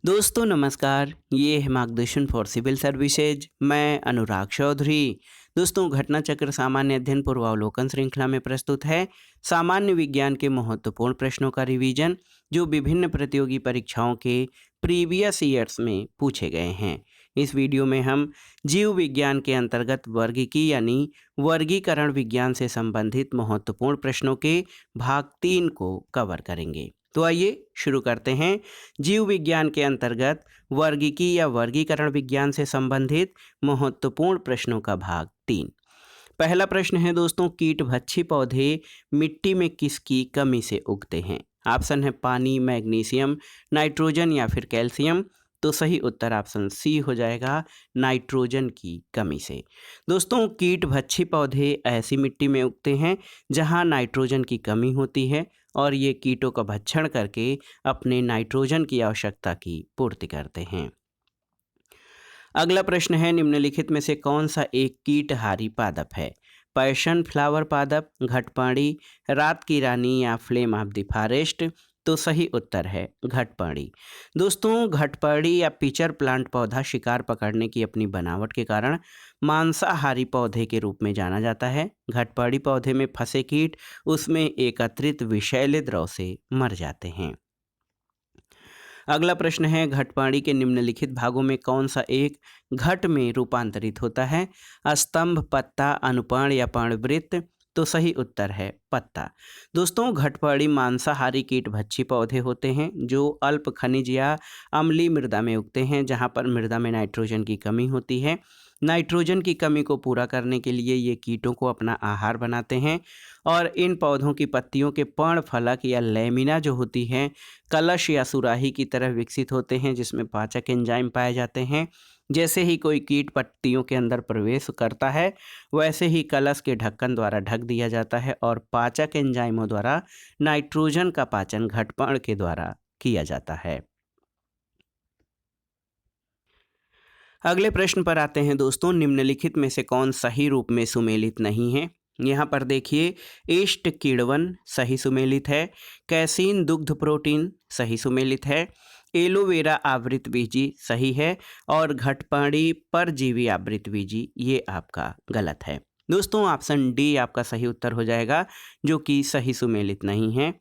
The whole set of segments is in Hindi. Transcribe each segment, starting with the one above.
दोस्तों नमस्कार, ये है मार्गदर्शन फॉर सिविल सर्विसेज। मैं अनुराग चौधरी। दोस्तों, घटना चक्र सामान्य अध्ययन पूर्वावलोकन श्रृंखला में प्रस्तुत है सामान्य विज्ञान के महत्वपूर्ण प्रश्नों का रिवीजन जो विभिन्न प्रतियोगी परीक्षाओं के प्रीवियस ईयर्स में पूछे गए हैं। इस वीडियो में हम जीव विज्ञान के अंतर्गत वर्गीकी यानी वर्गीकरण विज्ञान से संबंधित महत्वपूर्ण प्रश्नों के भाग 3 को कवर करेंगे। तो आइए शुरू करते हैं। जीव विज्ञान के अंतर्गत वर्गीकी या वर्गीकरण विज्ञान से संबंधित महत्वपूर्ण प्रश्नों का भाग 3। पहला प्रश्न है दोस्तों, कीटभक्षी पौधे मिट्टी में किसकी कमी से उगते हैं? ऑप्शन है पानी, मैग्नीशियम, नाइट्रोजन या फिर कैल्शियम। तो सही उत्तर ऑप्शन सी हो जाएगा, नाइट्रोजन की कमी से। दोस्तों, कीटभक्षी पौधे ऐसी मिट्टी में उगते हैं जहां नाइट्रोजन की कमी होती है और ये कीटों का भक्षण करके अपने नाइट्रोजन की आवश्यकता की पूर्ति करते हैं। अगला प्रश्न है, निम्नलिखित में से कौन सा एक कीटहारी पादप है? पैशन फ्लावर पादप, घटपाणी, रात की रानी या फ्लेम ऑफ द फॉरेस्ट। तो सही उत्तर है घटपाणी। दोस्तों, घटपाणी या पिचर प्लांट पौधा शिकार पकड़ने की अपनी बनावट के कारण मांसाहारी पौधे के रूप में जाना जाता है। घटपाणी पौधे में फंसे कीट उसमें एकत्रित विषैले द्रव से मर जाते हैं। अगला प्रश्न है, घटपाणी के निम्नलिखित भागों में कौन सा एक घट में रूपांतरित होता है? स्तंभ, पत्ता, अनुपर्ण या पर्णवृत्त। तो सही उत्तर है पत्ता। दोस्तों, घटपाणी मांसाहारी कीटभक्षी पौधे होते हैं जो अल्प खनिज या अम्लीय मृदा में उगते हैं जहां पर मृदा में नाइट्रोजन की कमी होती है। नाइट्रोजन की कमी को पूरा करने के लिए ये कीटों को अपना आहार बनाते हैं और इन पौधों की पत्तियों के पर्ण फलक या लैमिना जो होती हैं कलश या सुराही की तरह विकसित होते हैं जिसमें पाचक एंजाइम पाए जाते हैं। जैसे ही कोई कीट पत्तियों के अंदर प्रवेश करता है वैसे ही कलश के ढक्कन द्वारा ढक दिया जाता है और पाचक एंजाइमों द्वारा नाइट्रोजन का पाचन घटपर्ण के द्वारा किया जाता है। अगले प्रश्न पर आते हैं दोस्तों, निम्नलिखित में से कौन सही रूप में सुमेलित नहीं है? यहाँ पर देखिए, ईस्ट किण्वन सही सुमेलित है, कैसीन दुग्ध प्रोटीन सही सुमेलित है, एलोवेरा आवृत बीजी सही है और घटपाणी परजीवी आवृत बीजी ये आपका गलत है। दोस्तों, ऑप्शन डी आपका सही उत्तर हो जाएगा जो कि सही सुमेलित नहीं है।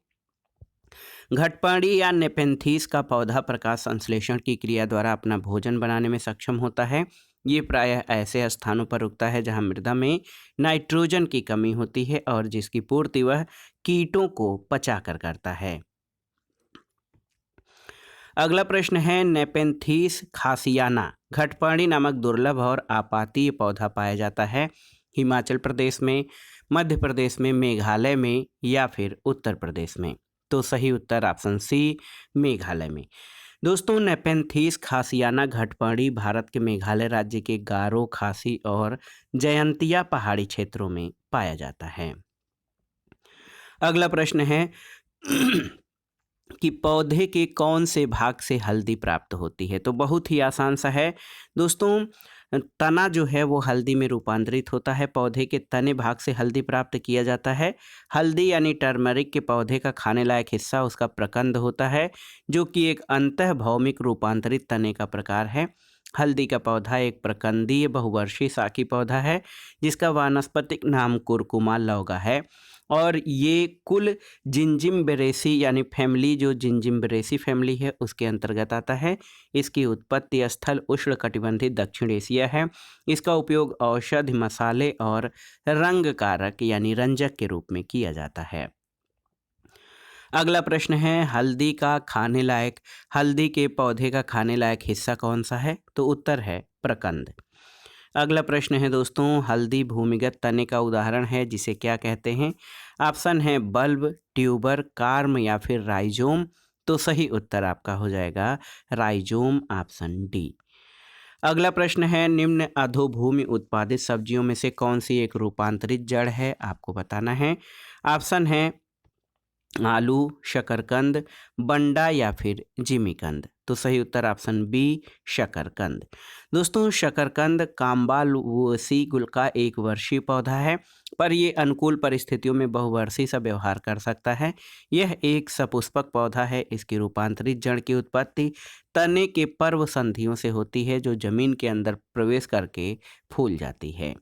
घटपाणी या नेपेंथीस का पौधा प्रकाश संश्लेषण की क्रिया द्वारा अपना भोजन बनाने में सक्षम होता है। ये प्रायः ऐसे स्थानों पर उगता है जहां मृदा में नाइट्रोजन की कमी होती है और जिसकी पूर्ति वह कीटों को पचाकर करता है। अगला प्रश्न है, नेपेंथीस खासियाना घटपाणी नामक दुर्लभ और आपातीय पौधा पाया जाता है हिमाचल प्रदेश में, मध्य प्रदेश में, मेघालय में या फिर उत्तर प्रदेश में। तो सही उत्तर ऑप्शन सी, मेघालय में। दोस्तों, नेपेंथीस खासियाना घटपाणी भारत के मेघालय राज्य के गारो, खासी और जयंतिया पहाड़ी क्षेत्रों में पाया जाता है। अगला प्रश्न है कि पौधे के कौन से भाग से हल्दी प्राप्त होती है? तो बहुत ही आसान सा है दोस्तों, तना जो है वो हल्दी में रूपांतरित होता है। पौधे के तने भाग से हल्दी प्राप्त किया जाता है। हल्दी यानी टर्मरिक के पौधे का खाने लायक हिस्सा उसका प्रकंद होता है जो कि एक अंतः भौमिक रूपांतरित तने का प्रकार है। हल्दी का पौधा एक प्रकंदीय बहुवर्षीय शाखी पौधा है जिसका वानस्पतिक नाम कुरकुमा लौगा है और ये कुल जिंजिमबेरेसी यानी फैमिली जो जिंजिमबेरेसी फैमिली है उसके अंतर्गत आता है। इसकी उत्पत्ति स्थल उष्णकटिबंधीय दक्षिण एशिया है। इसका उपयोग औषधि, मसाले और रंग कारक यानी रंजक के रूप में किया जाता है। अगला प्रश्न है, हल्दी के पौधे का खाने लायक हिस्सा कौन सा है? तो उत्तर है प्रकंद। अगला प्रश्न है दोस्तों, हल्दी भूमिगत तने का उदाहरण है जिसे क्या कहते हैं? ऑप्शन है बल्ब, ट्यूबर, कार्म या फिर राइजोम। तो सही उत्तर आपका हो जाएगा राइजोम, ऑप्शन डी। अगला प्रश्न है, निम्न अधोभूमि उत्पादित सब्जियों में से कौन सी एक रूपांतरित जड़ है? आपको बताना है। ऑप्शन है आलू, शकरकंद, बंडा या फिर जिमीकंद। तो सही उत्तर ऑप्शन बी शकरकंद। दोस्तों शकरकंद काम्बालुसी कुल का एक वर्षीय पौधा है, पर ये अनुकूल परिस्थितियों में बहुवर्षीय सा व्यवहार कर सकता है। यह एक सपुष्पक पौधा है। इसकी रूपांतरित जड़ की उत्पत्ति तने के पर्व संधियों से होती है, जो जमीन के अंदर प्रवेश करके फूल जाती है।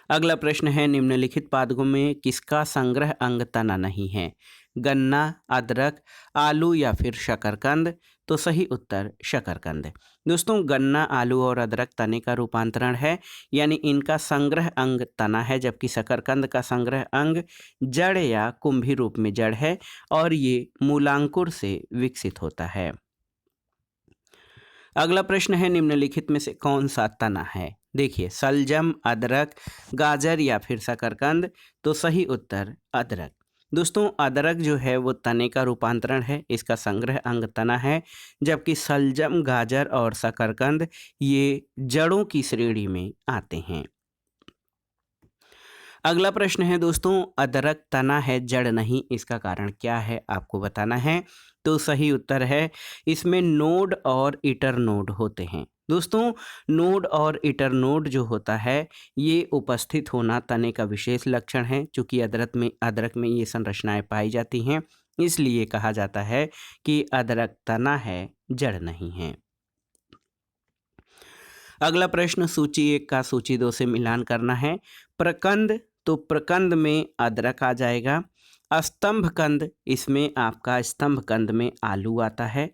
अगला प्रश्न है, निम्नलिखित पादपों में किसका संग्रह अंग तना नहीं है? गन्ना, अदरक, आलू या फिर शकरकंद। तो सही उत्तर शकरकंद। दोस्तों गन्ना, आलू और अदरक तने का रूपांतरण है, यानी इनका संग्रह अंग तना है, जबकि शकरकंद का संग्रह अंग जड़ या कुंभी रूप में जड़ है और ये मूलांकुर से विकसित होता है। अगला प्रश्न है, निम्नलिखित में से कौन सा तना है? देखिए, सलजम, अदरक, गाजर या फिर शकरकंद। तो सही उत्तर अदरक। दोस्तों अदरक जो है वो तने का रूपांतरण है, इसका संग्रह अंग तना है, जबकि सलजम, गाजर और शकरकंद ये जड़ों की श्रेणी में आते हैं। अगला प्रश्न है दोस्तों, अदरक तना है जड़ नहीं, इसका कारण क्या है आपको बताना है। तो सही उत्तर है, इसमें नोड और इंटरनोड होते हैं। दोस्तों नोड और इंटरनोड जो होता है ये उपस्थित होना तने का विशेष लक्षण है। चूंकि अदरक में ये संरचनाएं पाई जाती हैं, इसलिए कहा जाता है कि अदरक तना है, जड़ नहीं है। अगला प्रश्न, सूची 1 का सूची 2 से मिलान करना है। प्रकंद, तो प्रकंद में अदरक आ जाएगा। स्तंभकंद, इसमें आपका स्तंभकंद में आलू आता है।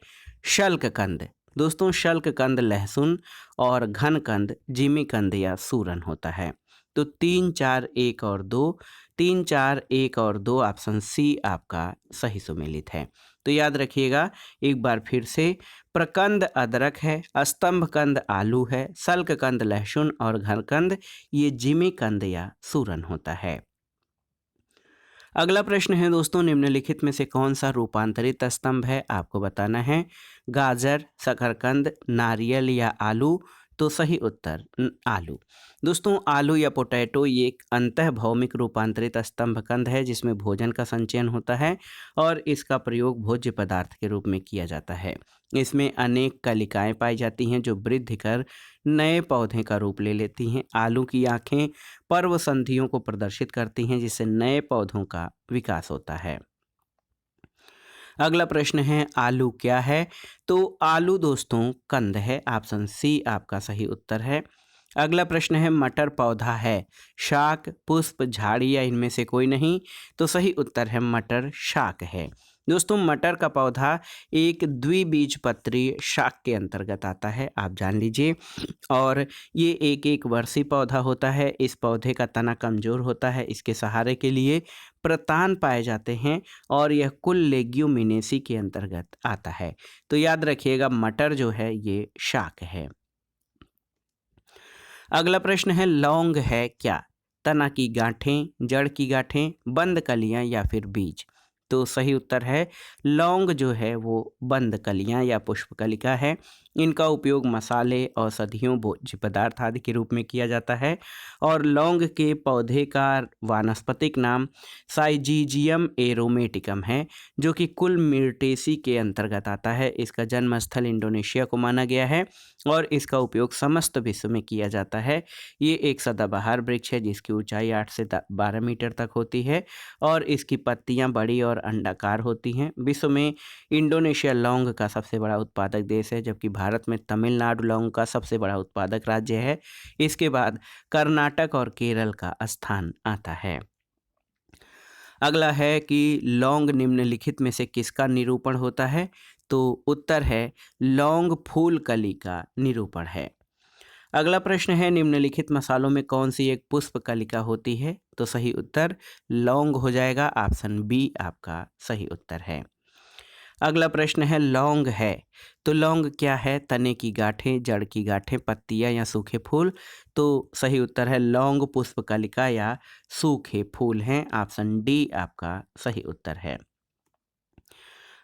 शल्ककंद, दोस्तों शल्ककंद लहसुन और घनकंद जिमीकंद या सूरन होता है। तो 3, 4, 1 और 2, 3, 4, 1 और 2 ऑप्शन सी आपका सही सुमेलित है। तो याद रखिएगा एक बार फिर से, प्रकंद अदरक है, स्तंभकंद आलू है, शल्ककंद लहसुन और घनकंद ये जिमीकंद या सूरन होता है। अगला प्रश्न है दोस्तों, निम्नलिखित में से कौन सा रूपांतरित स्तंभ है आपको बताना है। गाजर, शकरकंद, नारियल या आलू। तो सही उत्तर आलू। दोस्तों आलू या पोटैटो ये एक अंतः भौमिक रूपांतरित स्तंभकंद है, जिसमें भोजन का संचयन होता है और इसका प्रयोग भोज्य पदार्थ के रूप में किया जाता है। इसमें अनेक कलिकाएं पाई जाती हैं जो वृद्धि कर नए पौधे का रूप ले लेती हैं। आलू की आँखें पर्व संधियों को प्रदर्शित करती हैं, जिससे नए पौधों का विकास होता है। अगला प्रश्न है, आलू क्या है? तो आलू दोस्तों कंद है, ऑप्शन सी आपका सही उत्तर है। अगला प्रश्न है, मटर पौधा है, शाक, पुष्प, झाड़ी या इनमें से कोई नहीं। तो सही उत्तर है मटर शाक है। दोस्तों मटर का पौधा एक द्विबीजपत्री शाक के अंतर्गत आता है, आप जान लीजिए। और ये एक वर्षीय पौधा होता है। इस पौधे का तना कमजोर होता है, इसके सहारे के लिए प्रतान पाए जाते हैं और यह कुल लेग्यूमिनेसी के अंतर्गत आता है। तो याद रखिएगा मटर जो है ये शाक है। अगला प्रश्न है, लौंग है क्या? तना की गांठें, जड़ की गांठें, बंद कलियां या फिर बीज। तो सही उत्तर है लौंग जो है वो बंद कलियां या पुष्पकलिका है। इनका उपयोग मसाले, औषधियों, भोज्य पदार्थ आदि के रूप में किया जाता है। और लौंग के पौधे का वानस्पतिक नाम साइजीजियम एरोमेटिकम है, जो कि कुल मिर्टेसी के अंतर्गत आता है। इसका जन्म स्थल इंडोनेशिया को माना गया है और इसका उपयोग समस्त विश्व में किया जाता है। ये एक सदाबहार वृक्ष है जिसकी ऊंचाई 8 से 12 मीटर तक होती है और इसकी पत्तियां बड़ी और अंडाकार होती हैं। विश्व में इंडोनेशिया लौंग का सबसे बड़ा उत्पादक देश है, जबकि भारत में तमिलनाडु लौंग का सबसे बड़ा उत्पादक राज्य है। इसके बाद कर्नाटक और केरल का स्थान आता है। अगला है कि लौंग निम्नलिखित में से किसका निरूपण होता है? तो उत्तर है लौंग फूल कली का निरूपण है। अगला प्रश्न है, निम्नलिखित मसालों में कौन सी एक पुष्प कलिका होती है? तो सही उत्तर लौंग हो जाएगा, ऑप्शन बी आपका सही उत्तर है। अगला प्रश्न है, लौंग है तो लौंग क्या है? तने की गांठें, जड़ की गांठें, पत्तियां या सूखे फूल। तो सही उत्तर है लौंग पुष्प कलिका या सूखे फूल हैं, ऑप्शन डी आपका सही उत्तर है।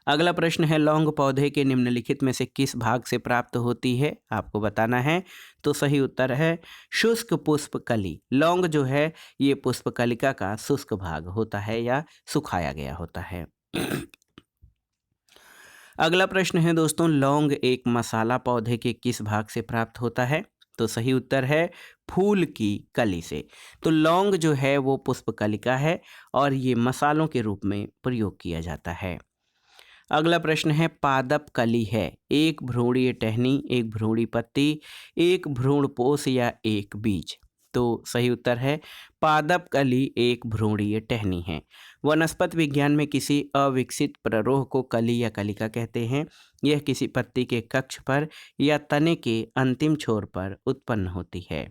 अगला प्रश्न है, लौंग पौधे के निम्नलिखित में से किस भाग से प्राप्त होती है? आपको बताना है। तो सही उत्तर है शुष्क पुष्पकली। लौंग जो है ये पुष्पकलिका का शुष्क भाग होता है या सुखाया गया होता है। अगला प्रश्न है दोस्तों, लौंग एक मसाला पौधे के किस भाग से प्राप्त होता है? तो सही उत्तर है फूल की कली से। तो लौंग जो है वो पुष्पकलिका है और ये मसालों के रूप में प्रयोग किया जाता है। अगला प्रश्न है, पादप कली है एक भ्रूणीय टहनी, एक भ्रूणी पत्ती, एक भ्रूणपोष या एक बीज? तो सही उत्तर है पादप कली एक भ्रूणीय टहनी है। वनस्पति विज्ञान में किसी अविकसित प्ररोह को कली या कलिका कहते हैं। यह किसी पत्ती के कक्ष पर या तने के अंतिम छोर पर उत्पन्न होती है।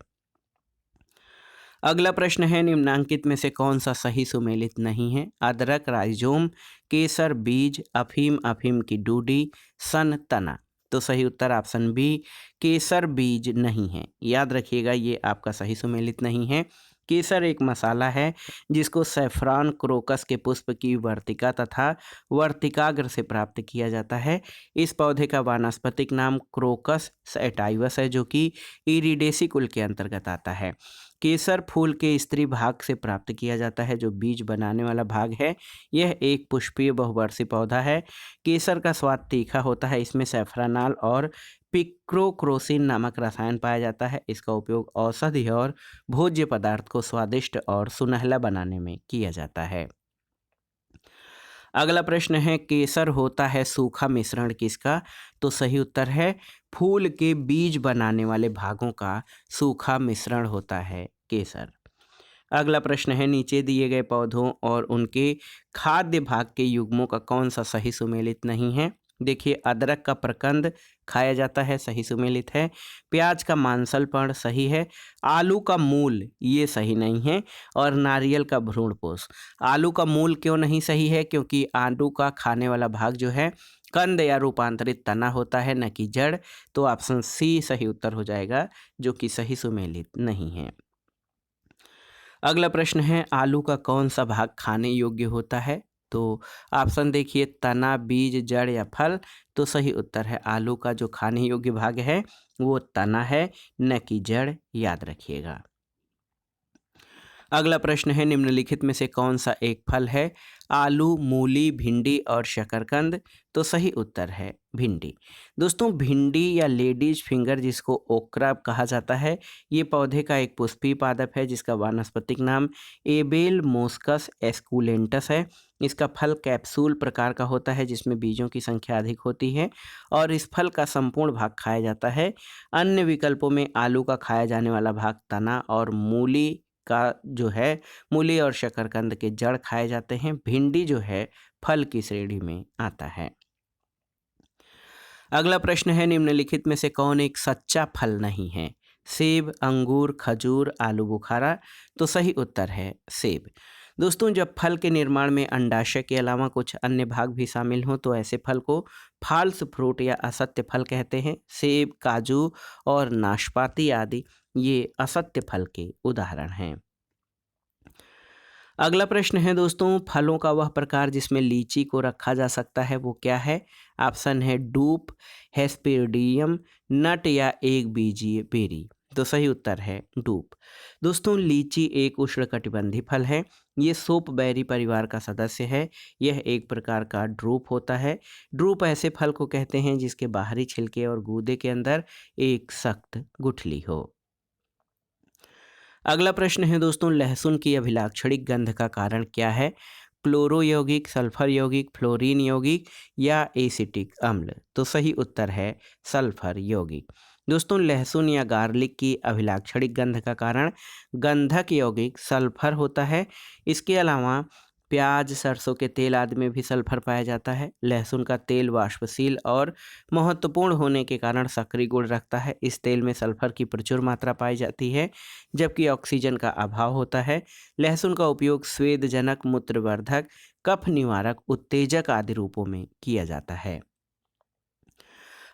अगला प्रश्न है, निम्नांकित में से कौन सा सही सुमेलित नहीं है? अदरक राइजोम, केसर बीज, अफीम अफीम की डूडी, सन तना? तो सही उत्तर ऑप्शन बी केसर बीज नहीं है। याद रखिएगा ये आपका सही सुमेलित नहीं है। केसर एक मसाला है जिसको सैफरॉन क्रोकस के पुष्प की वर्तिका तथा वर्तिकाग्र से प्राप्त किया जाता है। इस पौधे का वानस्पतिक नाम क्रोकस सैटाइवस है जो कि इरिडेसी कुल के अंतर्गत आता है। केसर फूल के स्त्री भाग से प्राप्त किया जाता है जो बीज बनाने वाला भाग है। यह एक पुष्पीय बहुवर्षीय पौधा है। केसर का स्वाद तीखा होता है। इसमें सैफरनाल और पिक्रोक्रोसिन नामक रसायन पाया जाता है। इसका उपयोग औषधि और भोज्य पदार्थ को स्वादिष्ट और सुनहला बनाने में किया जाता है। अगला प्रश्न है, केसर होता है सूखा मिश्रण किसका? तो सही उत्तर है फूल के बीज बनाने वाले भागों का सूखा मिश्रण होता है केसर। अगला प्रश्न है, नीचे दिए गए पौधों और उनके खाद्य भाग के युग्मों का कौन सा सही सुमेलित नहीं है? देखिए, अदरक का प्रकंद खाया जाता है, सही सुमेलित है। प्याज का मांसलपर्ण सही है। आलू का मूल ये सही नहीं है और नारियल का भ्रूणपोष। आलू का मूल क्यों नहीं सही है? क्योंकि आलू का खाने वाला भाग जो है कंद या रूपांतरित तना होता है, न कि जड़। तो ऑप्शन सी सही उत्तर हो जाएगा जो कि सही सुमेलित नहीं है। अगला प्रश्न है, आलू का कौन सा भाग खाने योग्य होता है? तो ऑप्शन देखिए, तना, बीज, जड़ या फल। तो सही उत्तर है आलू का जो खाने योग्य भाग है वो तना है, न कि जड़। याद रखिएगा। अगला प्रश्न है, निम्नलिखित में से कौन सा एक फल है? आलू, मूली, भिंडी और शकरकंद? तो सही उत्तर है भिंडी। दोस्तों, भिंडी या लेडीज फिंगर जिसको ओक्रा कहा जाता है, ये पौधे का एक पुष्पीय पादप है जिसका वानस्पतिक नाम एबेल मोस्कस एस्कुलेंटस है। इसका फल कैप्सूल प्रकार का होता है जिसमें बीजों की संख्या अधिक होती है और इस फल का संपूर्ण भाग खाया जाता है। अन्य विकल्पों में आलू का खाया जाने वाला भाग तना और मूली का जो है मूली और शकरकंद के जड़ खाए जाते हैं। भिंडी जो है फल की श्रेणी में आता है। अगला प्रश्न है, निम्नलिखित में से कौन एक सच्चा फल नहीं है? सेब, अंगूर, खजूर, आलू बुखारा? तो सही उत्तर है सेब। दोस्तों, जब फल के निर्माण में अंडाशय के अलावा कुछ अन्य भाग भी शामिल हों तो ऐसे फल को फॉल्स फ्रूट या असत्य फल कहते हैं। सेब, काजू और नाशपाती आदि ये असत्य फल के उदाहरण हैं। अगला प्रश्न है दोस्तों, फलों का वह प्रकार जिसमें लीची को रखा जा सकता है वो क्या है? ऑप्शन है डूप, हेस्पेरिडियम, नट या एक बीजीय बेरी? तो सही उत्तर है डूप। दोस्तों, लीची एक उष्णकटिबंधीय फल है। ये सोप बेरी परिवार का सदस्य है। यह एक प्रकार का ड्रूप होता है। ड्रूप ऐसे फल को कहते हैं जिसके बाहरी छिलके और गूदे के अंदर एक सख्त गुठली हो। अगला प्रश्न है दोस्तों, लहसुन की अभिलाक्षणिक गंध का कारण क्या है? क्लोरो यौगिक, सल्फर यौगिक, फ्लोरीन यौगिक या एसिटिक अम्ल? तो सही उत्तर है सल्फर यौगिक। दोस्तों, लहसुन या गार्लिक की अभिलाक्षणिक गंध का कारण गंधक यौगिक सल्फर होता है। इसके अलावा प्याज, सरसों के तेल आदि में भी सल्फर पाया जाता है। लहसुन का तेल वाष्पशील और महत्वपूर्ण होने के कारण सक्रिय गुण रखता है। इस तेल में सल्फर की प्रचुर मात्रा पाई जाती है जबकि ऑक्सीजन का अभाव होता है। लहसुन का उपयोग स्वेदजनक, मूत्रवर्धक, कफ निवारक, उत्तेजक आदि रूपों में किया जाता है।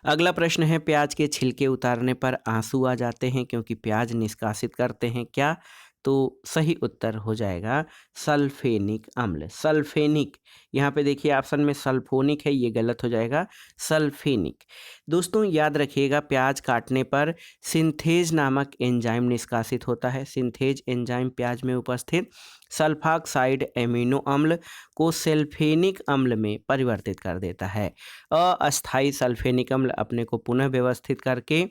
अगला प्रश्न है, प्याज के छिलके उतारने पर आंसू आ जाते हैं क्योंकि प्याज निष्कासित करते हैं क्या? तो सही उत्तर हो जाएगा सल्फेनिक अम्ल। सल्फेनिक, यहाँ पे देखिए ऑप्शन में सल्फोनिक है, ये गलत हो जाएगा, सल्फेनिक। दोस्तों याद रखिएगा, प्याज काटने पर सिंथेज नामक एंजाइम निष्कासित होता है। सिंथेज एंजाइम प्याज में उपस्थित सल्फॉक्साइड एमिनो अम्ल को सल्फेनिक अम्ल में परिवर्तित कर देता है। अस्थायी सल्फेनिक अम्ल अपने को पुनः व्यवस्थित करके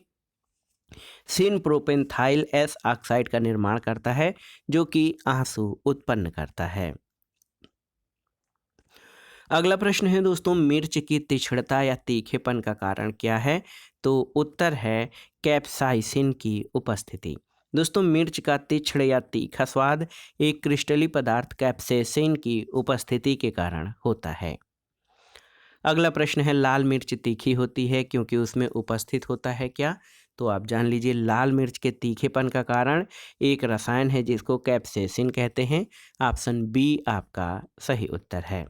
सिन प्रोपेनथाइल एस ऑक्साइड का निर्माण करता है, जो कि आंसू उत्पन्न करता है। अगला प्रश्न है दोस्तों, मिर्च की तीक्ष्णता या तीखेपन का कारण क्या है? तो उत्तर है कैप्साइसिन की उपस्थिति। दोस्तों मिर्च का तीक्ष्ण या तीखा स्वाद एक क्रिस्टली पदार्थ कैप्साइसिन की उपस्थिति के कारण होता है। अगला प्रश्न है, लाल मिर्च तीखी होती है क्योंकि उसमें उपस्थित होता है क्या? तो आप जान लीजिए, लाल मिर्च के तीखेपन का कारण एक रसायन है जिसको कैप्साइसिन कहते हैं। ऑप्शन बी आपका सही उत्तर है।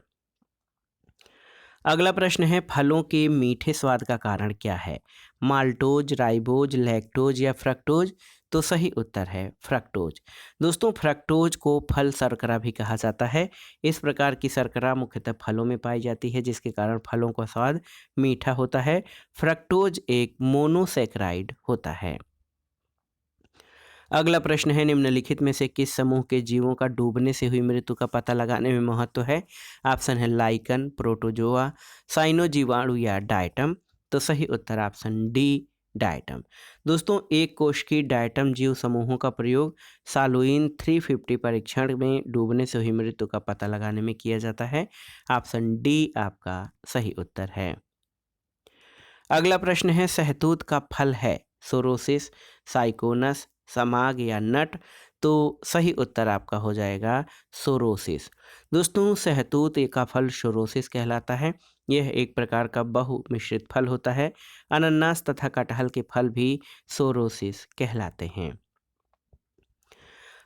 अगला प्रश्न है, फलों के मीठे स्वाद का कारण क्या है? माल्टोज, राइबोज, लैक्टोज या फ्रक्टोज? तो सही उत्तर है फ्रक्टोज। दोस्तों फ्रक्टोज को फल शर्करा भी कहा जाता है। इस प्रकार की शर्करा मुख्यतः फलों में पाई जाती है, जिसके कारण फलों का स्वाद मीठा होता है। फ्रक्टोज एक मोनोसैकेराइड होता है। अगला प्रश्न है, निम्नलिखित में से किस समूह के जीवों का डूबने से हुई मृत्यु का पता लगाने में महत्व है? ऑप्शन है लाइकन, प्रोटोजोआ, साइनोजीवाणु या डायटम। तो सही उत्तर ऑप्शन डी डायटम। दोस्तों एक कोश की डायटम जीव समूहों का प्रयोग सालुइन 350 परीक्षण में डूबने से हुई मृत्यु का पता लगाने में किया जाता है। ऑप्शन डी आपका सही उत्तर है। अगला प्रश्न है, सहतूत का फल है सोरोसिस, साइकोनस, समाग या नट? तो सही उत्तर आपका हो जाएगा सोरोसिस। दोस्तों सहतूत का फल सोरोसिस कहलाता है। यह एक प्रकार का बहु मिश्रित फल होता है। अनानास तथा कटहल के फल भी सोरोसिस कहलाते हैं।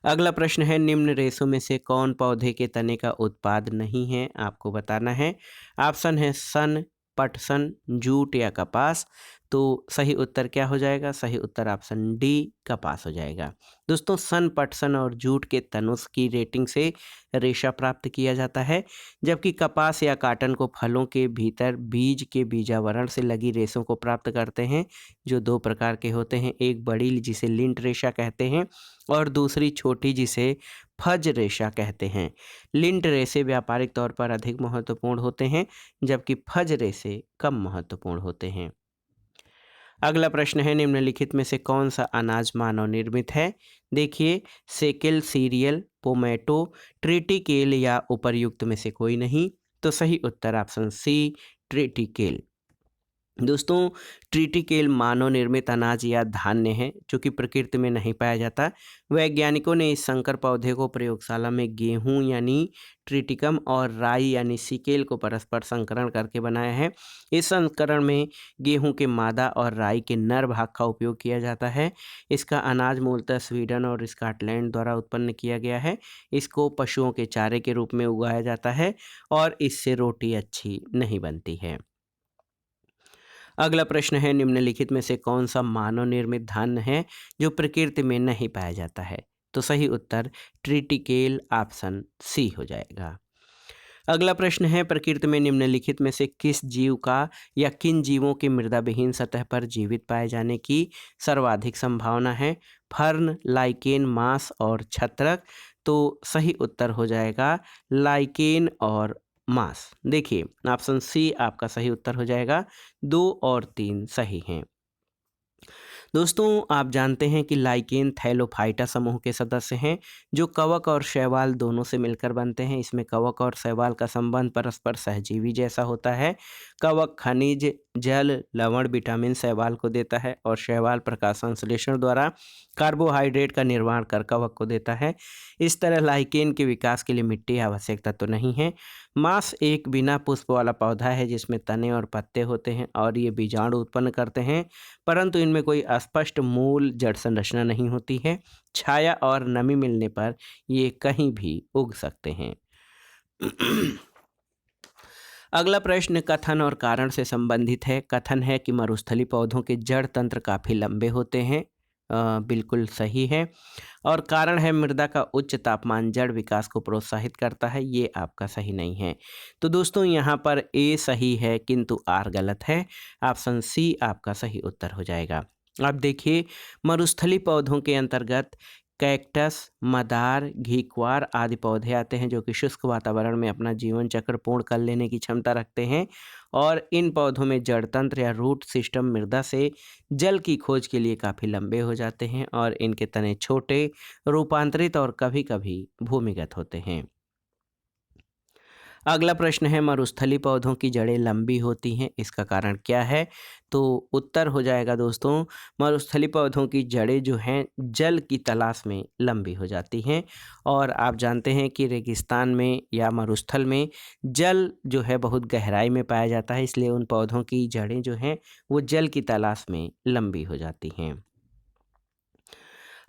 अगला प्रश्न है, निम्न रेशों में से कौन पौधे के तने का उत्पाद नहीं है? आपको बताना है। ऑप्शन है सन, पटसन, जूट या कपास। तो सही उत्तर क्या हो जाएगा? सही उत्तर ऑप्शन डी कपास हो जाएगा। दोस्तों सन, पटसन और जूट के तनों की रेटिंग से रेशा प्राप्त किया जाता है, जबकि कपास या काटन को फलों के भीतर बीज के बीजावरण से लगी रेशों को प्राप्त करते हैं, जो दो प्रकार के होते हैं। एक बड़ी जिसे लिंट रेशा कहते हैं और दूसरी छोटी जिसे फज रेशा कहते हैं। लिंट रेशे व्यापारिक तौर पर अधिक महत्वपूर्ण होते हैं, जबकि फज रेशे कम महत्वपूर्ण होते हैं। अगला प्रश्न है, निम्नलिखित में से कौन सा अनाज मानव निर्मित है? देखिए सेकेल सीरियल, पोमैटो, ट्रिटिकेल या उपर्युक्त में से कोई नहीं। तो सही उत्तर ऑप्शन सी ट्रिटिकेल। दोस्तों ट्रिटिकेल मानव निर्मित अनाज या धान्य है जो कि प्रकृति में नहीं पाया जाता। वैज्ञानिकों ने इस संकर पौधे को प्रयोगशाला में गेहूं यानी ट्रिटिकम और राई यानी सिकेल को परस्पर संकरण करके बनाया है। इस संस्करण में गेहूं के मादा और राई के नर भाग का उपयोग किया जाता है। इसका अनाज मूलतः स्वीडन और स्कॉटलैंड द्वारा उत्पन्न किया गया है। इसको पशुओं के चारे के रूप में उगाया जाता है और इससे रोटी अच्छी नहीं बनती है। अगला प्रश्न है, निम्नलिखित में से कौन सा मानव निर्मित धान्य है जो प्रकृति में नहीं पाया जाता है? तो सही उत्तर ट्रिटिकेल ऑप्शन सी हो जाएगा। अगला प्रश्न है, प्रकृति में निम्नलिखित में से किस जीव का या किन जीवों की मृदा विहीन सतह पर जीवित पाए जाने की सर्वाधिक संभावना है? फर्न, लाइकेन, मांस और छत्रक। तो सही उत्तर हो जाएगा लाइकेन और मांस। देखिए ऑप्शन सी आपका सही उत्तर हो जाएगा। 2 और 3 सही हैं। दोस्तों आप जानते हैं कि लाइकेन थैलोफाइटा समूह के सदस्य हैं, जो कवक और शैवाल दोनों से मिलकर बनते हैं। इसमें कवक और शैवाल का संबंध परस्पर सहजीवी जैसा होता है। कवक खनिज, जल, लवण, विटामिन शैवाल को देता है और शैवाल प्रकाश संश्लेषण द्वारा कार्बोहाइड्रेट का निर्माण कर कवक को देता है। इस तरह लाइकेन के विकास के लिए मिट्टी आवश्यकता तो नहीं है। मांस एक बिना पुष्प वाला पौधा है जिसमें तने और पत्ते होते हैं और ये बीजाणु उत्पन्न करते हैं, परंतु इनमें कोई स्पष्ट मूल जड़ संरचना नहीं होती है। छाया और नमी मिलने पर ये कहीं भी उग सकते हैं। अगला प्रश्न कथन और कारण से संबंधित है। कथन है कि मरुस्थलीय पौधों के जड़ तंत्र काफी लंबे होते हैं। बिल्कुल सही है। और कारण है मृदा का उच्च तापमान जड़ विकास को प्रोत्साहित करता है, ये आपका सही नहीं है। तो दोस्तों यहाँ पर ए सही है किंतु आर गलत है। ऑप्शन सी आपका सही उत्तर हो जाएगा। अब देखिए, मरुस्थलीय पौधों के अंतर्गत कैक्टस, मदार, घीक्वार आदि पौधे आते हैं जो कि शुष्क वातावरण में अपना जीवन चक्र पूर्ण कर लेने की क्षमता रखते हैं। और इन पौधों में जड़ तंत्र या रूट सिस्टम मृदा से जल की खोज के लिए काफ़ी लंबे हो जाते हैं और इनके तने छोटे, रूपांतरित और कभी-कभी भूमिगत होते हैं। अगला प्रश्न है, मरुस्थलीय पौधों की जड़ें लंबी होती हैं, इसका कारण क्या है? तो उत्तर हो जाएगा दोस्तों, मरुस्थलीय पौधों की जड़ें जो हैं जल की तलाश में लंबी हो जाती हैं। और आप जानते हैं कि रेगिस्तान में या मरुस्थल में जल जो है बहुत गहराई में पाया जाता है, इसलिए उन पौधों की जड़ें जो हैं वो जल की तलाश में लंबी हो जाती हैं।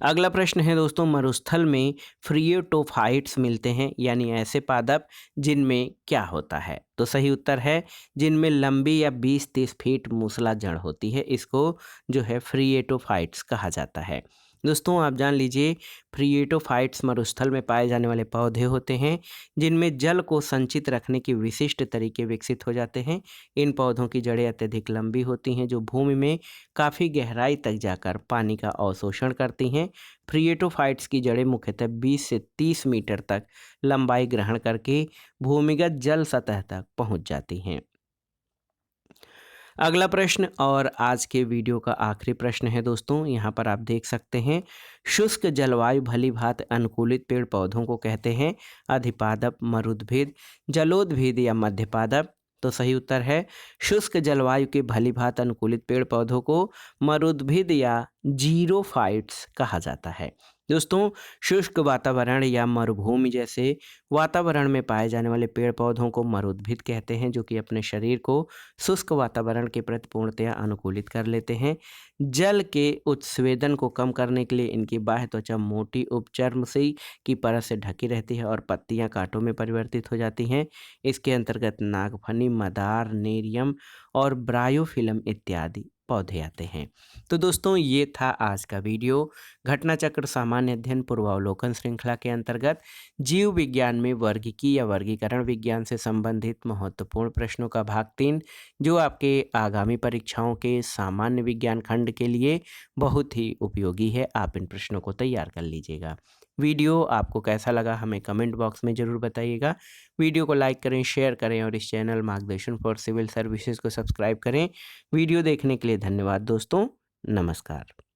अगला प्रश्न है दोस्तों, मरुस्थल में फ्रियोटोफाइट्स मिलते हैं, यानी ऐसे पादप जिनमें क्या होता है? तो सही उत्तर है जिनमें लंबी या 20-30 फीट मूसला जड़ होती है, इसको जो है फ्रियोटोफाइट्स कहा जाता है। दोस्तों आप जान लीजिए, फ्रियोटोफाइट्स मरुस्थल में पाए जाने वाले पौधे होते हैं जिनमें जल को संचित रखने के विशिष्ट तरीके विकसित हो जाते हैं। इन पौधों की जड़ें अत्यधिक लंबी होती हैं जो भूमि में काफ़ी गहराई तक जाकर पानी का अवशोषण करती हैं। फ्रिएटोफाइट्स की जड़ें मुख्यतः 20 से 30 मीटर तक लंबाई ग्रहण करके भूमिगत जल सतह तक पहुंच जाती हैं। अगला प्रश्न और आज के वीडियो का आखिरी प्रश्न है दोस्तों, यहाँ पर आप देख सकते हैं, शुष्क जलवायु भली भांति अनुकूलित पेड़ पौधों को कहते हैं अधिपादप, मरुद्भिद, जलोद्भिद या मध्यपादप? तो सही उत्तर है शुष्क जलवायु के भली भांति अनुकूलित पेड़ पौधों को मरुद्भिद या जीरोफाइट्स कहा जाता है। दोस्तों शुष्क वातावरण या मरुभूमि जैसे वातावरण में पाए जाने वाले पेड़ पौधों को मरुद्भिद कहते हैं जो कि अपने शरीर को शुष्क वातावरण के प्रति पूर्णतया अनुकूलित कर लेते हैं। जल के उत्स्वेदन को कम करने के लिए इनकी बाह्य त्वचा मोटी उपचर्मसी की परत से ढकी रहती है और पत्तियां कांटों में परिवर्तित हो जाती हैं। इसके अंतर्गत नागफनी, मदार, नेरियम और ब्रायोफिलम इत्यादि पौधे आते हैं। तो दोस्तों ये था आज का वीडियो। घटना चक्र सामान्य अध्ययन पूर्वावलोकन श्रृंखला के अंतर्गत जीव विज्ञान में वर्गीकी या वर्गीकरण विज्ञान से संबंधित महत्वपूर्ण प्रश्नों का भाग 3, जो आपके आगामी परीक्षाओं के सामान्य विज्ञान खंड के लिए बहुत ही उपयोगी है। आप इन प्रश्नों को तैयार कर लीजिएगा। वीडियो आपको कैसा लगा हमें कमेंट बॉक्स में ज़रूर बताइएगा। वीडियो को लाइक करें, शेयर करें और इस चैनल मार्गदर्शन फॉर सिविल सर्विसेज को सब्सक्राइब करें। वीडियो देखने के लिए धन्यवाद दोस्तों। नमस्कार।